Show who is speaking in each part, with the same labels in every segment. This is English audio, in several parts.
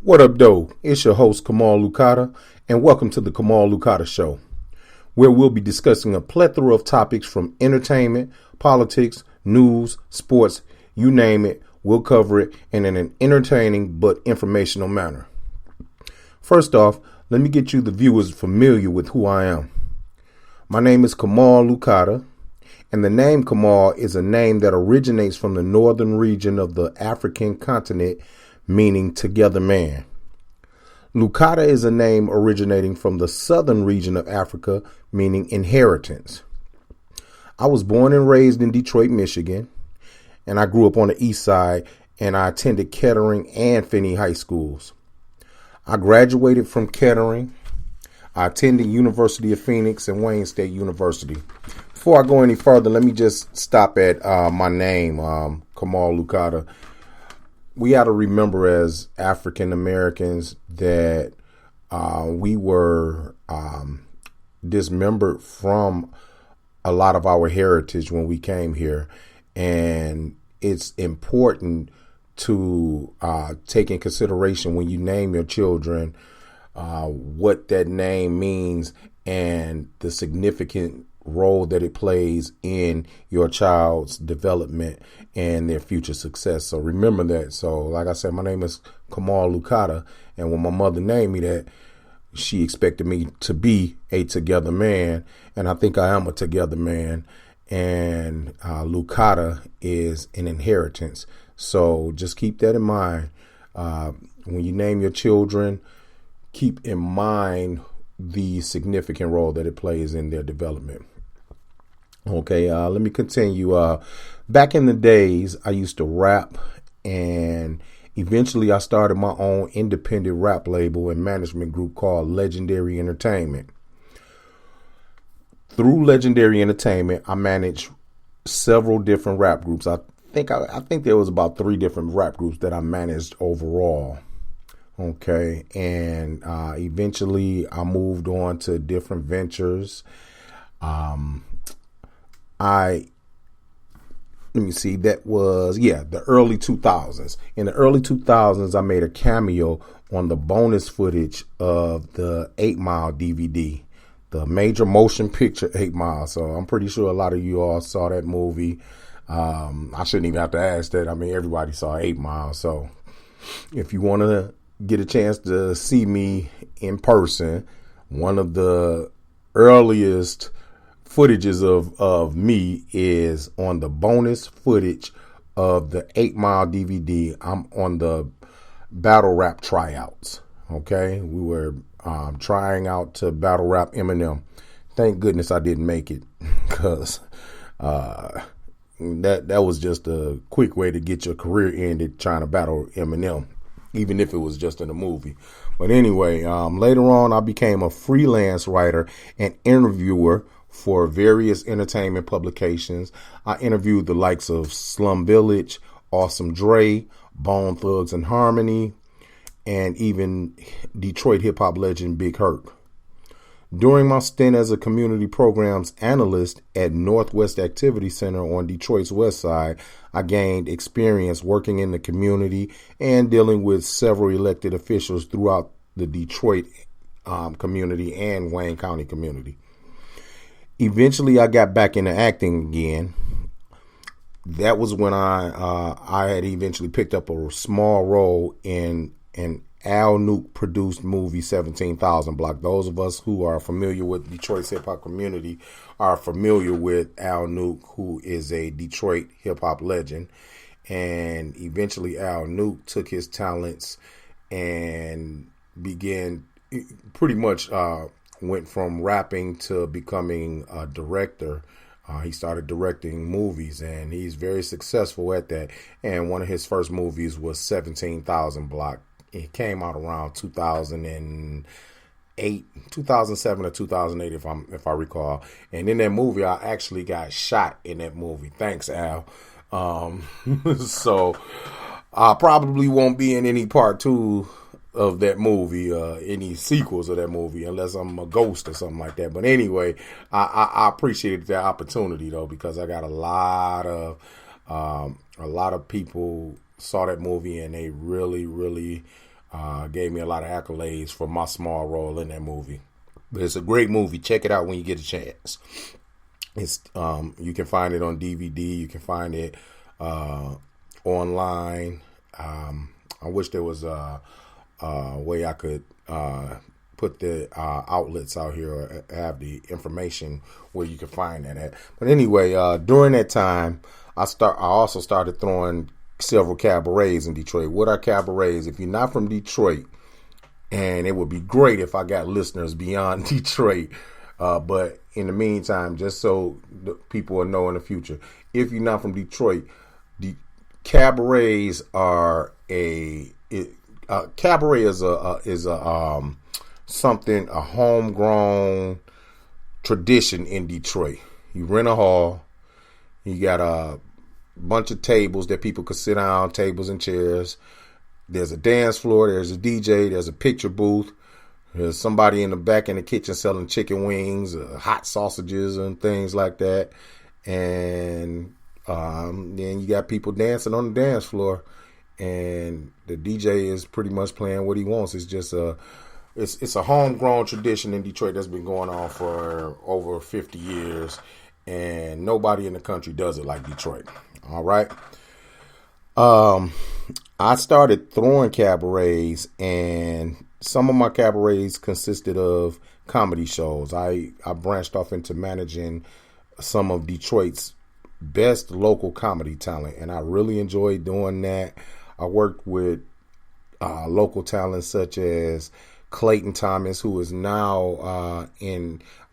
Speaker 1: What up, though? It's your host, Kamal Lukata, and welcome to the Kamal Lukata Show, where we'll be discussing a plethora of topics from entertainment, politics, news, sports, you name it, we'll cover it in an entertaining but informational manner. First off, let me get you the viewers familiar with who I am. My name is Kamal Lukata, and the name Kamal is a name that originates from the northern region of the African continent, meaning together man. Lukata is a name originating from the southern region of Africa, meaning inheritance. I was born and raised in Detroit, Michigan, and I grew up on the east side, and I attended Kettering and Finney high schools. I graduated from Kettering. I attended University of Phoenix and Wayne State University. Before I go any further, let me just stop at my name, Kamal Lukata. We got to remember as African Americans that we were dismembered from a lot of our heritage when we came here. And it's important to take in consideration when you name your children what that name means and the significant role that it plays in your child's development and their future success. So remember that. So like I said, my name is Kamal Lukata, and when my mother named me that, she expected me to be a together man, and I think I am a together man. And Lukata is an inheritance. So just keep that in mind. When you name your children, keep in mind the significant role that it plays in their development. Okay, let me continue. Back in the days, I used to rap, and eventually I started my own independent rap label and management group called Legendary Entertainment. Through Legendary Entertainment, I managed several different rap groups. I think there was about 3 different rap groups that I managed overall. Okay, and eventually I moved on to different ventures. That was the early 2000s. In the early 2000s, I made a cameo on the bonus footage of the 8 Mile DVD, the major motion picture 8 Mile. So I'm pretty sure a lot of you all saw that movie. I shouldn't even have to ask that. I mean, everybody saw 8 Mile. So if you want to get a chance to see me in person, one of the earliest footages of me is on the bonus footage of the 8 Mile DVD. I'm on the battle rap tryouts. Okay, we were trying out to battle rap Eminem. Thank goodness I didn't make it, because that was just a quick way to get your career ended, trying to battle Eminem, even if it was just in a movie. But anyway, later on I became a freelance writer and interviewer for various entertainment publications. I interviewed the likes of Slum Village, Awesome Dre, Bone Thugs and Harmony, and even Detroit hip-hop legend Big Herc. During my stint as a community programs analyst at Northwest Activity Center on Detroit's west side, I gained experience working in the community and dealing with several elected officials throughout the Detroit community and Wayne County community. Eventually, I got back into acting again. That was when I had eventually picked up a small role in an Al Nuke produced movie, 17,000 Block. Those of us who are familiar with Detroit's hip hop community are familiar with Al Nuke, who is a Detroit hip hop legend. And eventually Al Nuke took his talents and began pretty much went from rapping to becoming a director. He started directing movies, and he's very successful at that. And one of his first movies was 17,000 Block. It came out around 2008, 2007 or 2008, if I recall. And in that movie, I actually got shot in that movie. Thanks, Al. So I probably won't be in any part 2 of that movie, any sequels of that movie, unless I'm a ghost or something like that. But anyway, I appreciated that opportunity, though, because I got a lot of people saw that movie and they really Gave me a lot of accolades for my small role in that movie. But it's a great movie. Check it out when you get a chance. It's you can find it on DVD. You can find it online. I wish there was a way I could put the outlets out here or have the information where you can find that at. But anyway, during that time, I also started throwing several cabarets in Detroit. What are cabarets? If you're not from Detroit, and it would be great if I got listeners beyond Detroit, but in the meantime, just so the people will know in the future, if you're not from Detroit, the cabarets are cabaret is a something, a homegrown tradition in Detroit. You rent a hall, you got a bunch of tables that people could sit down, tables and chairs. There's a dance floor, there's a DJ, there's a picture booth. There's somebody in the back in the kitchen selling chicken wings, hot sausages and things like that. And then you got people dancing on the dance floor. And the DJ is pretty much playing what he wants. It's just it's a homegrown tradition in Detroit that's been going on for over 50 years. And nobody in the country does it like Detroit. All right. I started throwing cabarets, and some of my cabarets consisted of comedy shows. I branched off into managing some of Detroit's best local comedy talent, and I really enjoyed doing that. I worked with local talent such as Clayton Thomas, who is now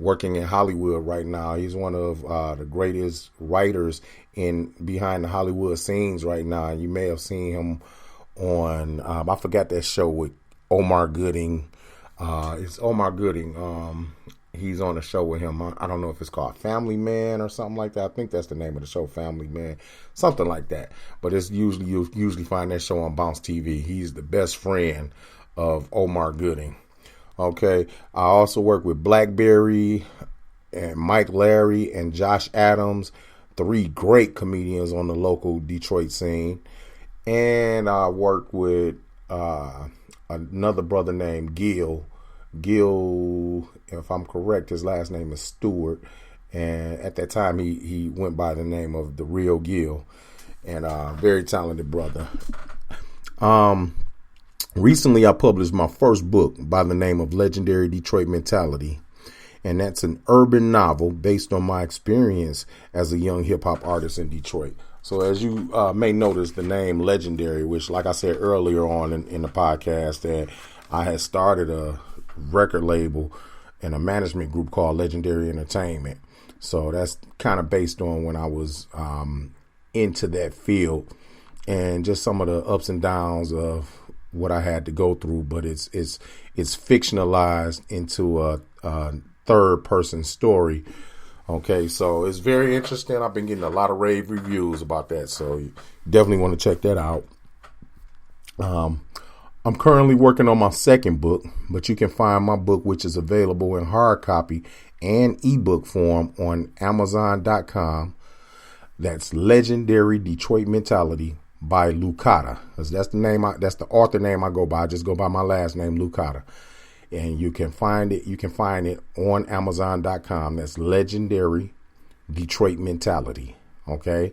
Speaker 1: working in Hollywood right now. He's one of the greatest writers in behind the Hollywood scenes right now. And you may have seen him on I forgot that show with Omar Gooding. It's Omar Gooding. He's on a show with him. I don't know if it's called Family Man or something like that. I think that's the name of the show, Family Man, something like that. But it's you usually find that show on Bounce TV. He's the best friend of Omar Gooding. Okay. I also work with Blackberry and Mike Larry and Josh Adams, 3 great comedians on the local Detroit scene. And I work with another brother named Gil. Gil, if I'm correct, his last name is Stewart. And at that time, he went by the name of The Real Gil. And very talented brother. Recently, I published my first book by the name of Legendary Detroit Mentality. And that's an urban novel based on my experience as a young hip-hop artist in Detroit. So as you may notice, the name Legendary, which, like I said earlier on in the podcast, that I had started a record label and a management group called Legendary Entertainment. So that's kind of based on when I was into that field and just some of the ups and downs of what I had to go through. But it's fictionalized into a third person story. Okay, so it's very interesting. I've been getting a lot of rave reviews about that, so you definitely want to check that out. I'm currently working on my second book, but you can find my book, which is available in hard copy and ebook form on Amazon.com. That's Legendary Detroit Mentality by Lukata. That's the name. That's the author name I go by. I just go by my last name, Lukata. And you can find it. You can find it on Amazon.com. That's Legendary Detroit Mentality. Okay.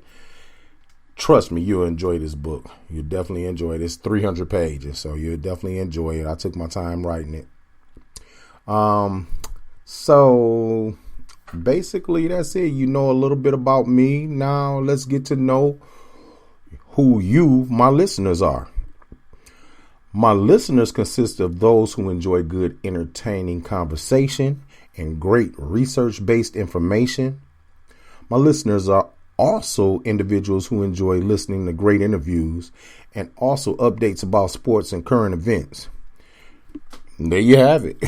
Speaker 1: Trust me, you'll enjoy this book. You'll definitely enjoy it. It's 300 pages, so you'll definitely enjoy it. I took my time writing it. So basically that's it. You know a little bit about me. Now let's get to know who you, my listeners, are. My listeners consist of those who enjoy good, entertaining conversation and great research-based information. My listeners are also individuals who enjoy listening to great interviews and also updates about sports and current events. There you have it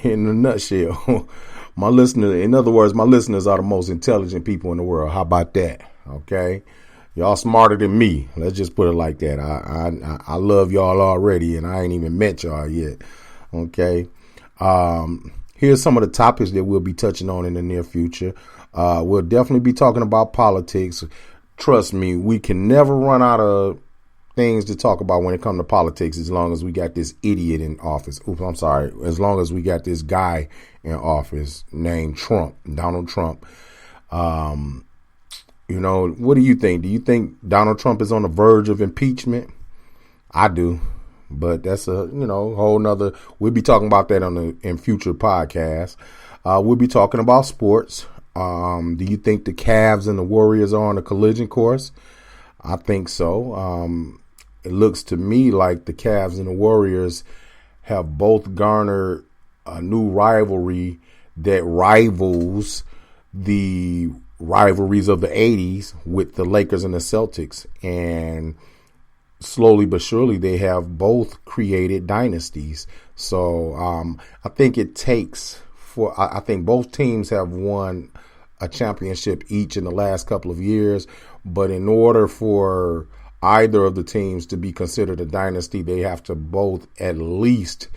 Speaker 1: in a nutshell. My listeners, in other words, my listeners are the most intelligent people in the world. How about that? Okay. Y'all smarter than me. Let's just put it like that. I love y'all already, and I ain't even met y'all yet. Okay. Here's some of the topics that we'll be touching on in the near future. We'll definitely be talking about politics. Trust me, we can never run out of things to talk about when it comes to politics as long as we got this idiot in office. Oops, I'm sorry. As long as we got this guy in office named Trump, Donald Trump. What do you think? Do you think Donald Trump is on the verge of impeachment? I do. But that's a, whole nother, we'll be talking about that in future podcasts. We'll be talking about sports. Do you think the Cavs and the Warriors are on a collision course? I think so. It looks to me like the Cavs and the Warriors have both garnered a new rivalry that rivals the rivalries of the 80s with the Lakers and the Celtics. And slowly but surely, they have both created dynasties. So I think it takes I think both teams have won a championship each in the last couple of years. But in order for either of the teams to be considered a dynasty, they have to both at least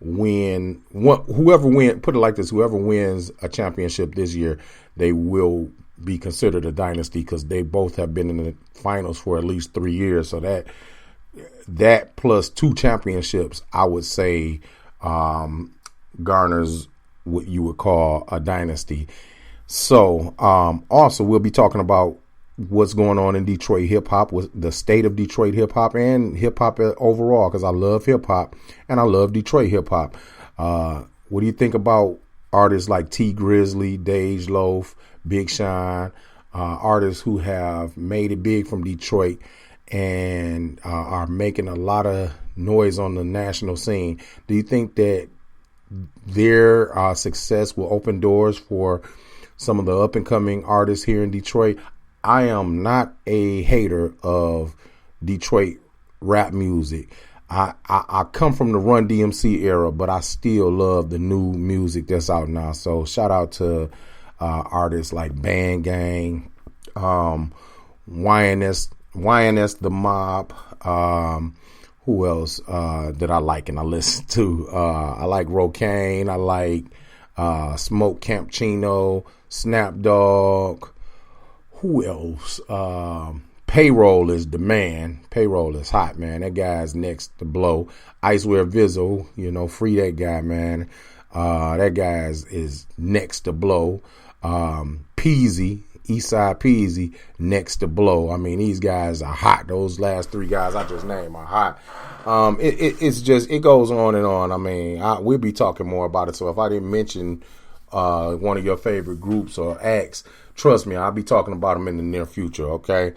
Speaker 1: win. Whoever wins a championship this year, they will be considered a dynasty because they both have been in the finals for at least 3 years. So that plus 2 championships, I would say, garners what you would call a dynasty. So also we'll be talking about what's going on in Detroit hip hop, the state of Detroit hip hop and hip hop overall, because I love hip hop and I love Detroit hip hop. What do you think about artists like T Grizzly, Dej Loaf, Big Sean, artists who have made it big from Detroit and are making a lot of noise on the national scene? Do you think that their success will open doors for some of the up and coming artists here in Detroit? I am not a hater of Detroit rap music. I come from the Run DMC era, but I still love the new music that's out now. So shout out to artists like Band Gang, YNS The Mob. Who else that I like and I listen to? I like Rocaine. I like Smoke Campchino, Snap Dogg. Who else? Payroll is the man. Payroll is hot, man. That guy's next to blow. Icewear Vizzo, free that guy, man. That guy is next to blow. Peasy, Eastside Peasy, next to blow. I mean, these guys are hot. Those last 3 guys I just named are hot. It goes on and on. I mean, we'll be talking more about it. So if I didn't mention one of your favorite groups or acts, trust me, I'll be talking about them in the near future, okay?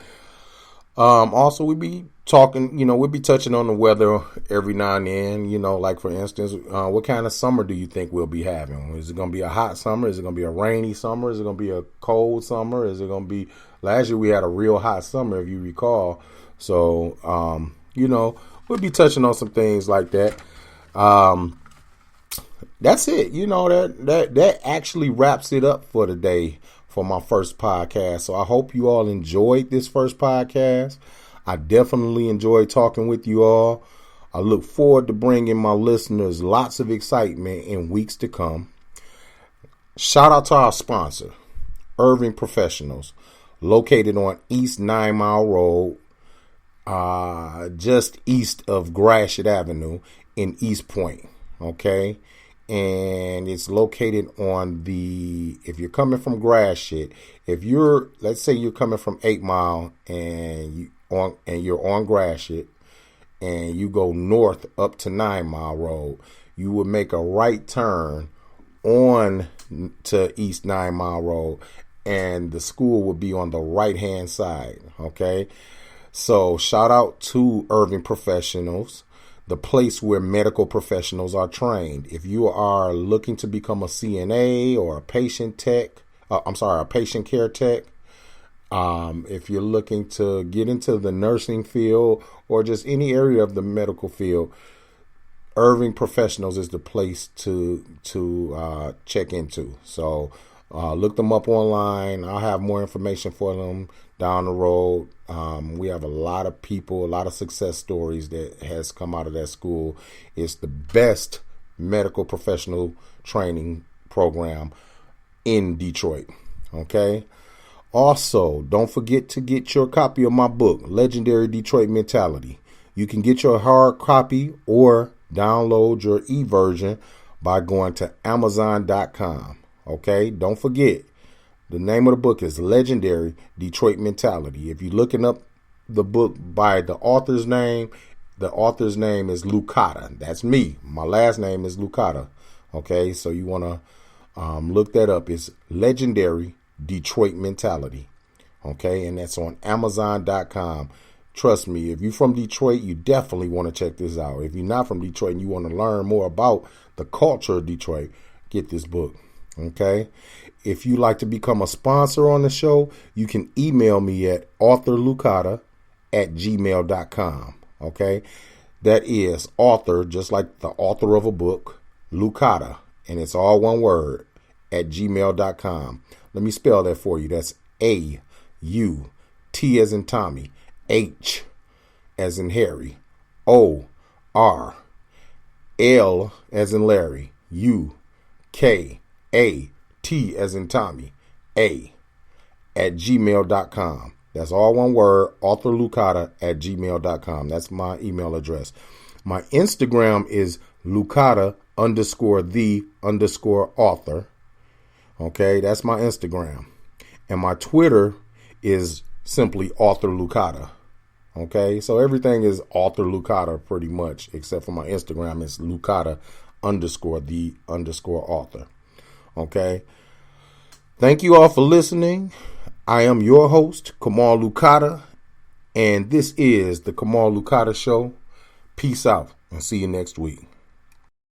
Speaker 1: Also, we'll be talking, we'll be touching on the weather every now and then, like, for instance, what kind of summer do you think we'll be having? Is it going to be a hot summer? Is it going to be a rainy summer? Is it going to be a cold summer? Is it going to be, last year we had a real hot summer, if you recall. So, we'll be touching on some things like that. That's it. That actually wraps it up for today for my first podcast. So I hope you all enjoyed this first podcast. I definitely enjoyed talking with you all. I look forward to bringing my listeners lots of excitement in weeks to come. Shout out to our sponsor, Irving Professionals, located on East 9 Mile Road, just east of Gratiot Avenue in East Point. Okay. And it's located on if you're coming from Gratiot, let's say you're coming from 8 Mile and you're on Gratiot and you go north up to 9 Mile Road, you would make a right turn on to East 9 Mile Road and the school would be on the right hand side. Okay. So shout out to Irving Professionals, the place where medical professionals are trained. If you are looking to become a CNA or a patient care tech, if you're looking to get into the nursing field or just any area of the medical field, Irving Professionals is the place to check into. So look them up online. I'll have more information for them down the road. We have a lot of people, a lot of success stories that has come out of that school. It's the best medical professional training program in Detroit. Okay. Also, don't forget to get your copy of my book, Legendary Detroit Mentality. You can get your hard copy or download your e-version by going to Amazon.com. Okay, don't forget, the name of the book is Legendary Detroit Mentality. If you're looking up the book by the author's name is Lukata. That's me. My last name is Lukata. Okay, so you want to look that up. It's Legendary Detroit Mentality. Okay, and that's on Amazon.com. Trust me, if you're from Detroit, you definitely want to check this out. If you're not from Detroit and you want to learn more about the culture of Detroit, get this book. Okay, if you like to become a sponsor on the show, you can email me at authorlukata@gmail.com. Okay, that is author, just like the author of a book, Lukata, and it's all one word, at gmail.com. Let me spell that for you. That's A-U-T as in Tommy, H as in Harry, O-R-L as in Larry, U-K-A-T as in Tommy, A at gmail.com. That's all one word, authorlukata@gmail.com. That's my email address. My Instagram is Lukata_the_author. Okay, that's my Instagram. And my Twitter is simply Author Lukata. Okay, so everything is Author Lukata pretty much, except for my Instagram is Lukata_the_author. Okay, thank you all for listening. I am your host, Kamal Lukata, and this is the Kamal Lukata Show. Peace out, and see you next week.